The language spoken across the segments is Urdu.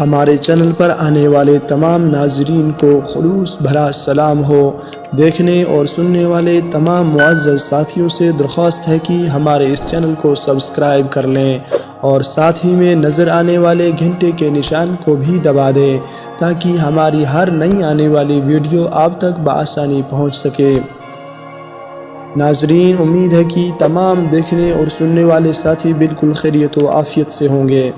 ہمارے چینل پر آنے والے تمام ناظرین کو خلوص بھرا سلام ہو۔ دیکھنے اور سننے والے تمام معزز ساتھیوں سے درخواست ہے کہ ہمارے اس چینل کو سبسکرائب کر لیں اور ساتھ ہی میں نظر آنے والے گھنٹے کے نشان کو بھی دبا دیں تاکہ ہماری ہر نئی آنے والی ویڈیو آپ تک بآسانی پہنچ سکے۔ ناظرین، امید ہے کہ تمام دیکھنے اور سننے والے ساتھی بالکل خیریت و عافیت سے ہوں گے،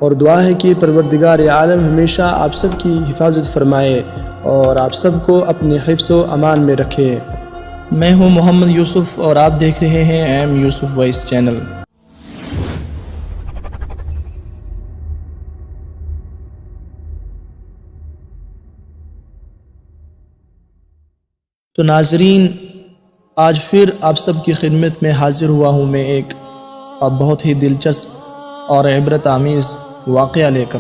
اور دعا ہے کہ پروردگار عالم ہمیشہ آپ سب کی حفاظت فرمائے اور آپ سب کو اپنے حفظ و امان میں رکھے۔ میں ہوں محمد یوسف اور آپ دیکھ رہے ہیں ایم یوسف وائس چینل۔ تو ناظرین، آج پھر آپ سب کی خدمت میں حاضر ہوا ہوں میں ایک بہت ہی دلچسپ اور عبرت آمیز واقعہ لے کر۔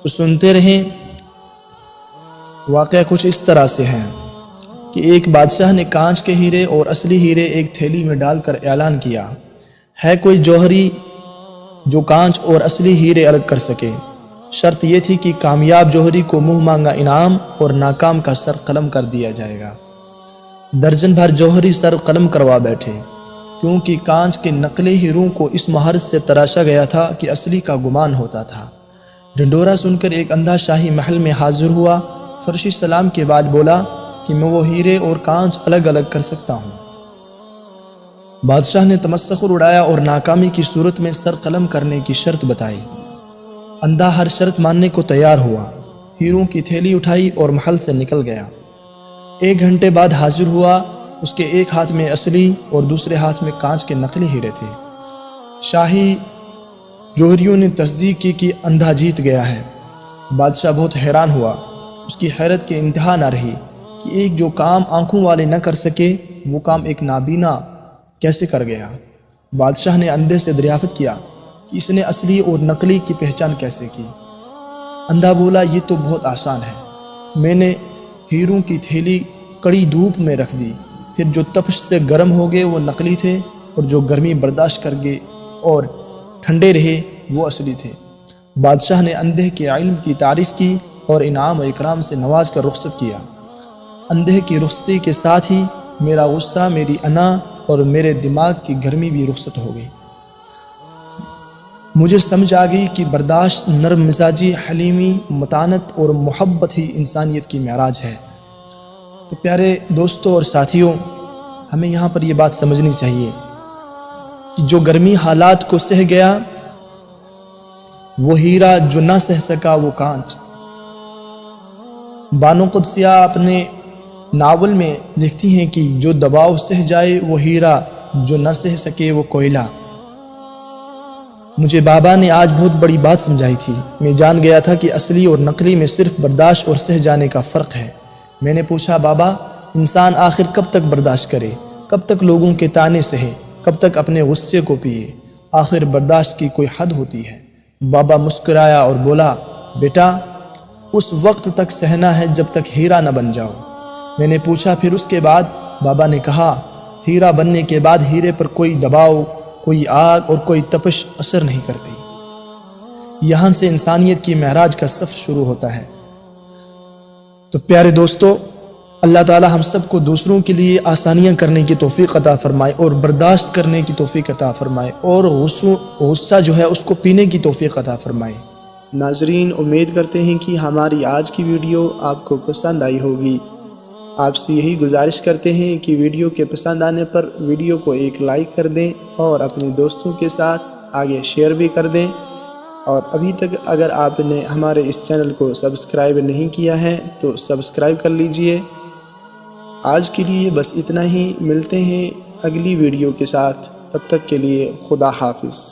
تو سنتے رہیں۔ واقعہ کچھ اس طرح سے ہے کہ ایک بادشاہ نے کانچ کے ہیرے اور اصلی ہیرے ایک تھیلی میں ڈال کر اعلان کیا، ہے کوئی جوہری جو کانچ اور اصلی ہیرے الگ کر سکے؟ شرط یہ تھی کہ کامیاب جوہری کو منہ مانگا انعام اور ناکام کا سر قلم کر دیا جائے گا۔ درجن بھر جوہری سر قلم کروا بیٹھے، کیونکہ کانچ کے نقلی ہیروں کو اس مہارت سے تراشا گیا تھا کہ اصلی کا گمان ہوتا تھا۔ ڈنڈورا سن کر ایک اندھا شاہی محل میں حاضر ہوا، فرشی سلام کے بعد بولا کہ میں وہ ہیرے اور کانچ الگ الگ کر سکتا ہوں۔ بادشاہ نے تمسخر اڑایا اور ناکامی کی صورت میں سر قلم کرنے کی شرط بتائی۔ اندھا ہر شرط ماننے کو تیار ہوا، ہیروں کی تھیلی اٹھائی اور محل سے نکل گیا۔ 1 گھنٹے بعد حاضر ہوا، اس کے ایک ہاتھ میں اصلی اور دوسرے ہاتھ میں کانچ کے نقلی ہیرے تھے۔ شاہی جوہریوں نے تصدیق کی کہ اندھا جیت گیا ہے۔ بادشاہ بہت حیران ہوا، اس کی حیرت کی انتہا نہ رہی کہ ایک جو کام آنکھوں والے نہ کر سکے وہ کام ایک نابینا کیسے کر گیا۔ بادشاہ نے اندھے سے دریافت کیا کہ اس نے اصلی اور نقلی کی پہچان کیسے کی۔ اندھا بولا، یہ تو بہت آسان ہے، میں نے ہیروں کی تھیلی کڑی دھوپ میں رکھ دی، پھر جو تپش سے گرم ہو گئے وہ نقلی تھے اور جو گرمی برداشت کر گئے اور ٹھنڈے رہے وہ اصلی تھے۔ بادشاہ نے اندھے کے علم کی تعریف کی اور انعام و اکرام سے نواز کر رخصت کیا۔ اندھے کی رخصتی کے ساتھ ہی میرا غصہ، میری انا اور میرے دماغ کی گرمی بھی رخصت ہو گئی۔ مجھے سمجھ آ گئی کہ برداشت، نرم مزاجی، حلیمی، متانت اور محبت ہی انسانیت کی معراج ہے۔ تو پیارے دوستوں اور ساتھیوں، ہمیں یہاں پر یہ بات سمجھنی چاہیے کہ جو گرمی حالات کو سہ گیا وہ ہیرا، جو نہ سہ سکا وہ کانچ۔ بانو قدسیہ اپنے ناول میں لکھتی ہیں کہ جو دباؤ سہ جائے وہ ہیرا، جو نہ سہ سکے وہ کوئلہ۔ مجھے بابا نے آج بہت بڑی بات سمجھائی تھی۔ میں جان گیا تھا کہ اصلی اور نقلی میں صرف برداشت اور سہ جانے کا فرق ہے۔ میں نے پوچھا، بابا، انسان آخر کب تک برداشت کرے؟ کب تک لوگوں کے طعنے سہے؟ کب تک اپنے غصے کو پیے؟ آخر برداشت کی کوئی حد ہوتی ہے۔ بابا مسکرایا اور بولا، بیٹا، اس وقت تک سہنا ہے جب تک ہیرا نہ بن جاؤ۔ میں نے پوچھا، پھر اس کے بعد؟ بابا نے کہا، ہیرا بننے کے بعد ہیرے پر کوئی دباؤ، کوئی آگ اور کوئی تپش اثر نہیں کرتی۔ یہاں سے انسانیت کی معراج کا سفر شروع ہوتا ہے۔ تو پیارے دوستو، اللہ تعالی ہم سب کو دوسروں کے لیے آسانیاں کرنے کی توفیق عطا فرمائے اور برداشت کرنے کی توفیق عطا فرمائے اور غصہ جو ہے اس کو پینے کی توفیق عطا فرمائے۔ ناظرین، امید کرتے ہیں کہ ہماری آج کی ویڈیو آپ کو پسند آئی ہوگی۔ آپ سے یہی گزارش کرتے ہیں کہ ویڈیو کے پسند آنے پر ویڈیو کو ایک لائک کر دیں اور اپنے دوستوں کے ساتھ آگے شیئر بھی کر دیں، اور ابھی تک اگر آپ نے ہمارے اس چینل کو سبسکرائب نہیں کیا ہے تو سبسکرائب کر لیجئے۔ آج کے لیے بس اتنا ہی، ملتے ہیں اگلی ویڈیو کے ساتھ، تب تک کے لیے خدا حافظ۔